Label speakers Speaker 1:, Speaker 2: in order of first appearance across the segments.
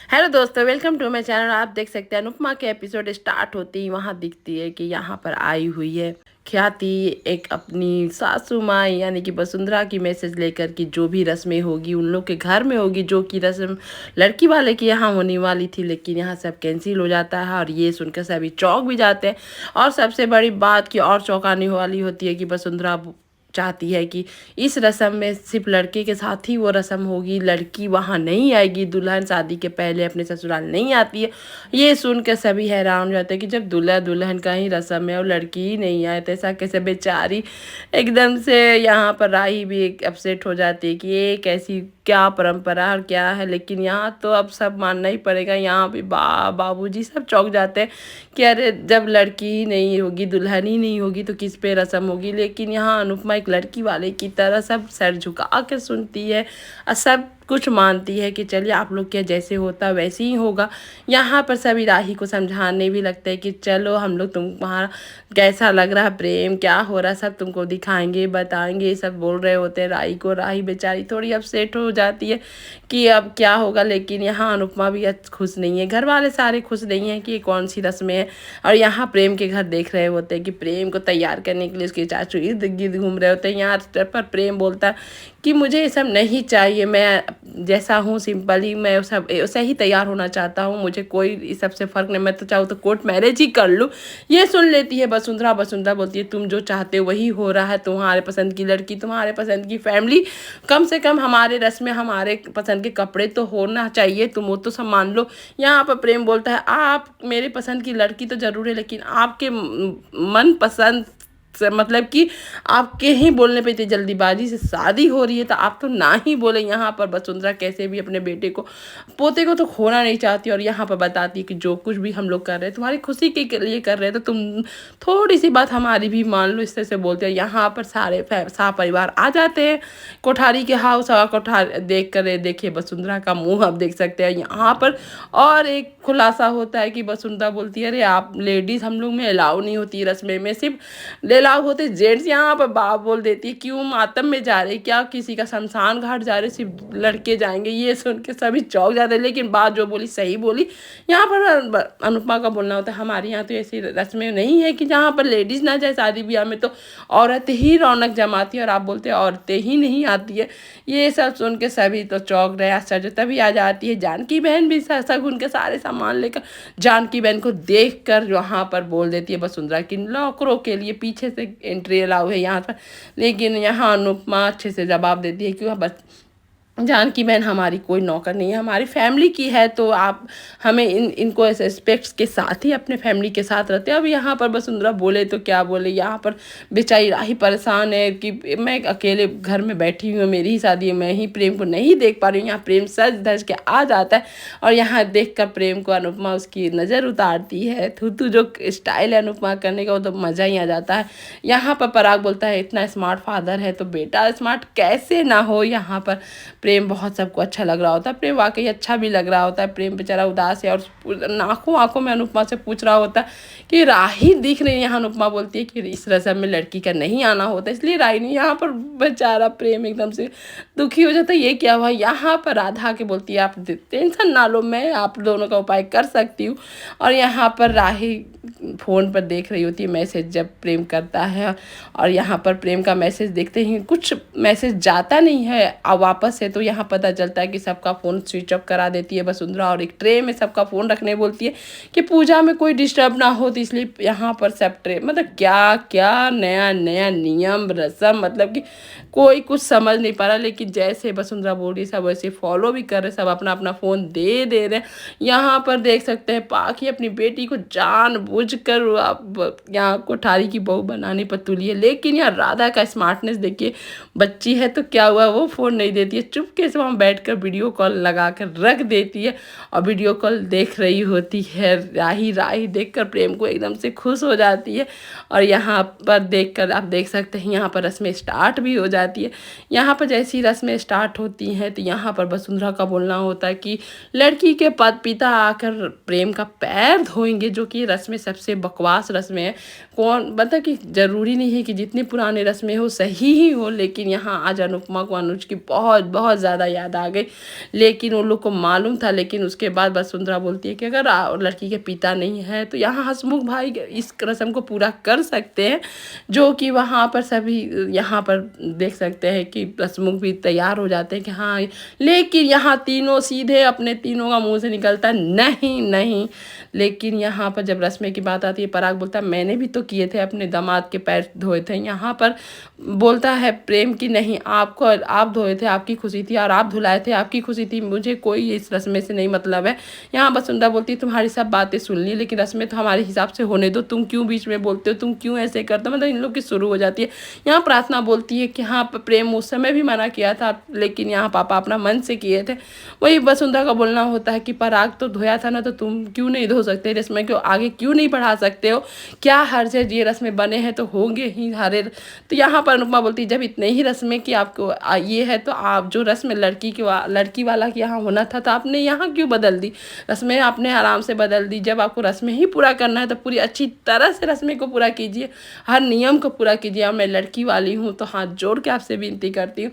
Speaker 1: Hello दोस्तों, welcome to my channel. आप देख सकते हैं अनुपमा के एपिसोड स्टार्ट होते ही वहाँ दिखती है कि यहाँ पर आई हुई है ख्याति एक अपनी सासू माँ यानी कि वसुंधरा की मैसेज लेकर कि जो भी रस्में होगी उन लोग के घर में होगी, जो कि रस्म लड़की वाले की यहाँ होने वाली थी, लेकिन यहाँ सब कैंसिल हो जाता है। और ये सुनकर सभी चौंक भी जाते हैं। और सबसे बड़ी बात की और चौंकाने वाली होती है कि वसुंधरा चाहती है कि इस रस्म में सिर्फ लड़के के साथ ही वो रस्म होगी, लड़की वहाँ नहीं आएगी। दुल्हन शादी के पहले अपने ससुराल नहीं आती है। ये सुन के सभी हैरान हो जाते हैं कि जब दूल्हा दुल्हन का ही रस्म है और लड़की ही नहीं आए तो ऐसा कैसे। बेचारी एकदम से यहाँ पर राही भी अपसेट हो जाती है कि ये कैसी क्या परंपरा और क्या है। लेकिन यहाँ तो अब सब मानना ही पड़ेगा। यहाँ भी बाबूजी सब चौंक जाते हैं कि अरे जब लड़की ही नहीं होगी, दुल्हन ही नहीं होगी तो किस पे रस्म होगी। लेकिन यहाँ अनुपमा एक लड़की वाले की तरह सब सर झुका कर सुनती है और सब कुछ मानती है कि चलिए आप लोग के जैसे होता वैसे ही होगा। यहाँ पर सभी राही को समझाने भी लगते हैं कि चलो हम लोग तुम्हारा कैसा लग रहा है, प्रेम क्या हो रहा है सब तुमको दिखाएंगे बताएंगे, ये सब बोल रहे होते हैं राही को। राही बेचारी थोड़ी अपसेट हो जाती है कि अब क्या होगा। लेकिन यहाँ अनुपमा भी खुश नहीं है, घर वाले सारे खुश नहीं हैं कि ये कौन सी रस्में हैं। और यहाँ प्रेम के घर देख रहे होते हैं कि प्रेम को तैयार करने के लिए उसके चाचू इर्द गिर्द घूम रहे होते हैं। यहाँ पर प्रेम बोलता है कि मुझे ये सब नहीं चाहिए, मैं जैसा हूँ सिंपल ही, मैं सब वैसे ही तैयार होना चाहता हूँ, मुझे कोई इस सब से फ़र्क नहीं, मैं तो चाहूँ तो कोर्ट मैरिज ही कर लूँ। ये सुन लेती है वसुंधरा। वसुंधरा बोलती है तुम जो चाहते हो वही हो रहा है, तुम्हारे पसंद की लड़की, तुम्हारे पसंद की फैमिली, कम से कम हमारे रस्में हमारे पसंद के कपड़े तो होना चाहिए, तुम वो तो सब मान लो। यहाँ पर प्रेम बोलता है आप मेरे पसंद की लड़की तो ज़रूर है, लेकिन आपके मन पसंद मतलब कि आपके ही बोलने पे इतनी जल्दीबाजी से शादी हो रही है तो आप तो ना ही बोले। यहाँ पर वसुंधरा कैसे भी अपने बेटे को पोते को तो खोना नहीं चाहती और यहाँ पर बताती है कि जो कुछ भी हम लोग कर रहे हैं तुम्हारी खुशी के लिए कर रहे हैं, तो तुम थोड़ी सी बात हमारी भी मान लो। इस तरह से बोलते हैं। यहाँ पर सारे परिवार आ जाते हैं कोठारी के हाउस। और कोठार देख कर देखिए वसुंधरा का मुँह आप देख सकते हैं यहाँ पर। और एक खुलासा होता है कि वसुंधरा बोलती है अरे आप लेडीज़ हम लोग में अलाउ नहीं होती रस्में में, सिर्फ अलाउ होते जेंट्स। यहाँ पर बाप बोल देती है क्यों मातम में जा रहे, क्या किसी का शमशान घाट जा रहे, सिर्फ लड़के जाएंगे। ये सुन के सभी चौंक जाते हैं। लेकिन बात जो बोली सही बोली। यहाँ पर अनुपमा का बोलना होता है हमारे यहाँ तो ऐसी रस्में नहीं है कि जहाँ पर लेडीज़ ना जाए शादी ब्याह में, तो औरत ही रौनक जमाती है। और आप बोलते हैं औरतें ही नहीं आती है। ये सब सुन के सभी तो चौंक रहे, आश्चर्य। तभी आ जाती है जानकी बहन भी शगुन के सारे सामान लेकर। जानकी बहन को देख कर वहाँ पर बोल देती है वसुंधरा की नौकरों के लिए पीछे से एंट्री अलाउ है यहाँ पर। लेकिन यहाँ अनुपमा अच्छे से जवाब देती है कि बस जानकी बहन हमारी कोई नौकर नहीं है, हमारी फैमिली की है, तो आप हमें इनको ऐसे रिस्पेक्ट्स के साथ ही अपने फैमिली के साथ रहते हैं। अब यहाँ पर वसुंधरा बोले तो क्या बोले। यहाँ पर बेचारी राही परेशान है कि मैं अकेले घर में बैठी हुई हूँ, मेरी ही शादी है, मैं ही प्रेम को नहीं देख पा रही हूँ। यहाँ प्रेम सज धज के आ जाता है और यहाँ देख कर प्रेम को अनुपमा उसकी नज़र उतारती है। थू जो स्टाइल है अनुपमा करने का वो तो मज़ा ही आ जाता है। यहाँ पर पराग बोलता है इतना स्मार्ट फादर है तो बेटा स्मार्ट कैसे ना हो। यहाँ पर प्रेम बहुत सबको अच्छा लग रहा होता है, प्रेम वाकई अच्छा भी लग रहा होता है। प्रेम बेचारा उदास है और आंखों आंखों में अनुपमा से पूछ रहा होता है कि राही दिख रही है। यहाँ अनुपमा बोलती है कि इस रस्म में लड़की का नहीं आना होता, इसलिए राही नहीं। यहाँ पर बेचारा प्रेम एकदम से दुखी हो जाता है, ये क्या हुआ। यहाँ पर राधा के बोलती है आप टेंशन ना लो, मैं आप दोनों का उपाय कर सकती हूँ। और यहाँ पर राही फ़ोन पर देख रही होती है मैसेज जब प्रेम करता है। और यहाँ पर प्रेम का मैसेज देखते ही कुछ मैसेज जाता नहीं है और वापस से, तो यहाँ पता चलता है कि सबका फ़ोन स्विच ऑफ करा देती है वसुंधरा और एक ट्रे में सबका फ़ोन रखने बोलती है कि पूजा में कोई डिस्टर्ब ना हो। तो इसलिए यहाँ पर सब ट्रे मतलब क्या क्या नया नया नियम रस्म, मतलब कि कोई कुछ समझ नहीं पा रहा। लेकिन जैसे वसुंधरा बोल रही सब वैसे फॉलो भी कर रहे, सब अपना अपना फ़ोन दे रहे हैं। यहाँ पर देख सकते हैं पाखी अपनी बेटी को जानबूझकर अब यहाँ कोठारी की बहू बनाने पर तुली है। लेकिन यहाँ राधा का स्मार्टनेस देखिए, बच्ची है तो क्या हुआ, वो फ़ोन नहीं देती है, चुपके से वहाँ बैठकर वीडियो कॉल लगा कर रख देती है और वीडियो कॉल देख रही होती है। राही देखकर प्रेम को एकदम से खुश हो जाती है। और यहाँ पर देखकर आप देख सकते हैं यहाँ पर रस्में स्टार्ट भी हो जाती है। यहाँ पर जैसी रस्में स्टार्ट होती हैं तो यहाँ पर वसुंधरा का बोलना होता है कि लड़की के पिता आकर प्रेम का पैर धोएंगे, जो कि रस्में सबसे बकवास रस्में हैं। कौन मतलब कि ज़रूरी नहीं है कि जितनी पुरानी रस्में हो सही ही हो। लेकिन यहाँ आज अनुपमा को अनुज की बहुत बहुत बहुत ज़्यादा याद आ गई। लेकिन उन लोग को मालूम था, लेकिन उसके बाद वसुंधरा बोलती है कि अगर लड़की के पिता नहीं है तो यहाँ हंसमुख भाई इस रस्म को पूरा कर सकते हैं, जो कि वहाँ पर सभी यहाँ पर देख सकते हैं कि हंसमुख भी तैयार हो जाते हैं कि हाँ। लेकिन यहाँ तीनों सीधे अपने तीनों का मुंह से निकलता है नहीं नहीं। लेकिन यहाँ पर जब रस्में की बात आती है, पराग बोलता है मैंने भी तो किए थे, अपने दामाद के पैर धोए थे। यहाँ पर बोलता है प्रेम की नहीं, आपको आप धोए थे, आपकी खुशी थी, और आप धुलाए थे, आपकी खुशी थी, मुझे कोई इस रस्में से नहीं मतलब है। यहाँ वसुंधरा बोलती है तुम्हारी सब बातें सुन ली, लेकिन रस्में तो हमारे हिसाब से होने दो, तुम क्यों बीच में बोलते हो, तुम क्यों ऐसे करते हो। मतलब इन लोग की शुरू हो जाती है। यहाँ प्रार्थना बोलती है कि हाँ प्रेम उस समय भी मना किया था, लेकिन यहाँ पापा अपना मन से किए थे। वही वसुंधरा का बोलना होता है कि पराग तो धोया था ना, तो तुम क्यों नहीं धो सकते, रस्में क्यों आगे क्यों नहीं बढ़ा सकते हो, क्या हर्ज है, ये रस्में बने हैं तो होंगे ही हरे। तो यहाँ पर अनुपमा बोलती है जब इतने ही रस्में की आपको ये है, तो आप जो रस्म लड़की वाला की यहाँ होना था तो आपने यहाँ क्यों बदल दी, रस्में आपने आराम से बदल दी। जब आपको रस्में ही पूरा करना है तो पूरी अच्छी तरह से रस्में को पूरा कीजिए, हर नियम को पूरा कीजिए। और मैं लड़की वाली हूँ तो हाथ जोड़ के आपसे विनती करती हूँ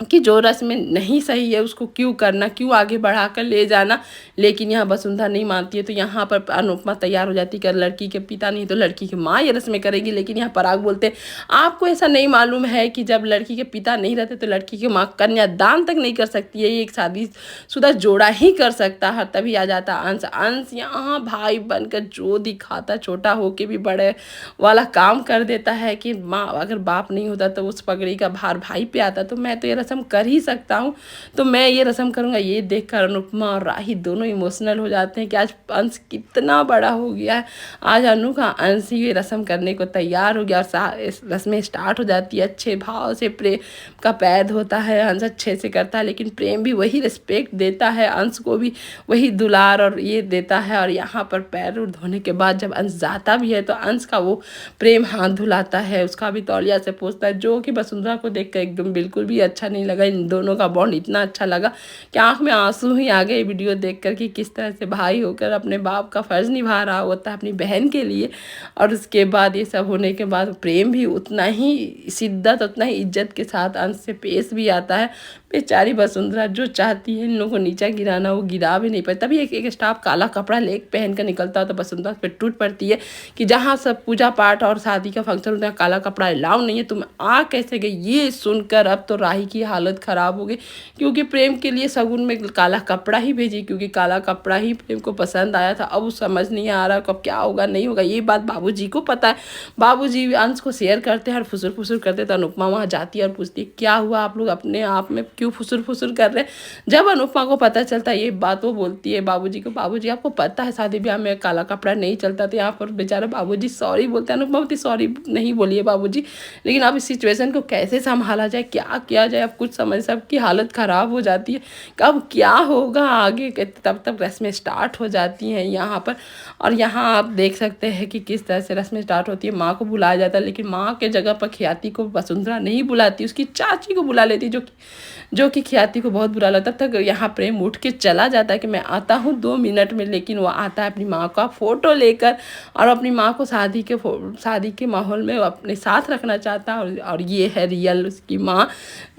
Speaker 1: कि जो रस्में नहीं सही है उसको क्यों करना, क्यों आगे बढ़ा कर ले जाना। लेकिन यहाँ वसुंधरा नहीं मानती है। तो यहाँ पर अनुपमा तैयार हो जाती है कि लड़की के पिता नहीं तो लड़की की माँ ये रस्में करेगी। लेकिन यहाँ पराग बोलते हैं आपको ऐसा नहीं मालूम है कि जब लड़की के पिता नहीं रहते तो लड़की की माँ कन्यादान तक नहीं कर सकती है, ये एक शादीशुदा जोड़ा ही कर सकता है। तभी आ जाता अंश। अंश यहाँ भाई बनकर जो दिखाता, छोटा होके भी बड़े वाला काम कर देता है कि माँ अगर बाप नहीं होता तो उस पगड़ी का भार भाई पे आता, तो मैं तो ये रस्म कर ही सकता हूँ, तो मैं ये रस्म करूँगा। ये देखकर अनुपमा और राही दोनों इमोशनल हो जाते हैं कि आज अंश कितना बड़ा हो गया है। आज अनु का अंश ही ये रस्म करने को तैयार हो गया और रस्में स्टार्ट हो जाती है। अच्छे भाव से प्रेम का पैर धोता है, अंश अच्छे से करता है, लेकिन प्रेम भी वही रिस्पेक्ट देता है, अंश को भी वही दुलार और ये देता है। और यहाँ पर पैर धोने के बाद जब अंश जाता भी है तो अंश का वो प्रेम हाथ धुलाता है, उसका भी तौलिया से पोंछता है, जो कि वसुंधरा को देख कर एकदम बिल्कुल भी अच्छा नहीं लगा। इन दोनों का बॉन्ड इतना अच्छा लगा कि आंख में आंसू ही आ गए वीडियो देखकर कि किस तरह से भाई होकर अपने बाप का फर्ज निभा रहा होता है अपनी बहन के लिए। और उसके बाद ये सब होने के बाद प्रेम भी उतना ही शिद्दत, उतना ही इज्जत के साथ अंश से पेश भी आता है। बेचारी वसुंधरा जो चाहती है इन लोगों को नीचा गिराना, वो गिरा भी नहीं पाती। तभी एक स्टाफ काला कपड़ा ले पहन कर निकलता है तो वसुंधरा पे टूट पड़ती है कि जहाँ सब पूजा पाठ और शादी का फंक्शन होता है काला कपड़ा अलाउ नहीं है, तुम आ कैसे गई। ये सुनकर अब तो राही की हालत ख़राब हो गई, क्योंकि प्रेम के लिए शगुन में काला कपड़ा ही भेजी, क्योंकि काला कपड़ा ही प्रेम को पसंद आया था। अब समझ नहीं आ रहा कब क्या होगा नहीं होगा। ये बात बाबूजी को पता है, बाबूजी अंश को शेयर करते हैं और फुसुर फुसुर करते। तो अनुपमा वहाँ जाती है और पूछती है क्या हुआ, आप लोग अपने आप में क्यों फुसुर फुसुर कर रहे हैं। जब अनुपमा को पता चलता है ये बात, वो बोलती है बाबूजी को, बाबूजी आपको पता है शादी ब्याह में काला कपड़ा नहीं चलता। तो यहाँ पर बेचारा बाबूजी सॉरी बोलते हैं। अनुपमा बोलती सॉरी नहीं बोलिए बाबूजी, लेकिन अब इस सिचुएशन को कैसे संभाला जाए, क्या किया जाए, अब कुछ समझ, सबकी हालत ख़राब हो जाती है कब क्या होगा आगे। तब तक रस्में स्टार्ट हो जाती हैं यहाँ पर। और यहाँ आप देख सकते हैं कि किस तरह से रस्में स्टार्ट होती है। माँ को बुलाया जाता है, लेकिन माँ के जगह पर ख्याति को वसुंधरा नहीं बुलाती, उसकी चाची को बुला लेती, जो कि ख्याति को बहुत बुरा लगता। तब तक यहाँ प्रेम उठ के चला जाता है कि मैं आता हूँ 2 मिनट में। लेकिन वो आता है अपनी माँ का फ़ोटो लेकर और अपनी माँ को शादी के माहौल में अपने साथ रखना चाहता है। और ये है रियल उसकी माँ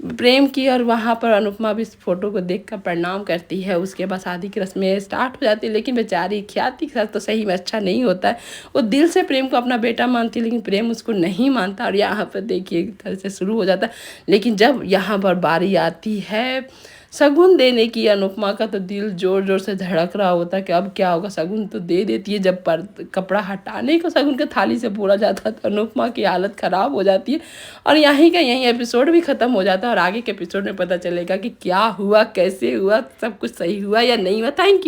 Speaker 1: प्रेम की। और वहाँ पर अनुपमा भी इस फोटो को देखकर प्रणाम करती है। उसके बाद शादी की रस्में स्टार्ट हो जाती है। लेकिन बेचारी ख्याति के साथ तो सही में अच्छा नहीं होता है। वो दिल से प्रेम को अपना बेटा मानती है, लेकिन प्रेम उसको नहीं मानता। और यहाँ पर देखिए एक तरह से शुरू हो जाता है। लेकिन जब यहाँ पर बारी आती है शगुन देने की अनुपमा का, तो दिल जोर जोर से धड़क रहा होता है कि अब क्या होगा। शगुन तो दे देती है, जब कपड़ा हटाने को शगुन के थाली से बोला जाता है तो अनुपमा की हालत ख़राब हो जाती है। और यहीं का यहीं एपिसोड भी ख़त्म हो जाता है। और आगे के एपिसोड में पता चलेगा कि क्या हुआ, कैसे हुआ, सब कुछ सही हुआ या नहीं हुआ। Thank you.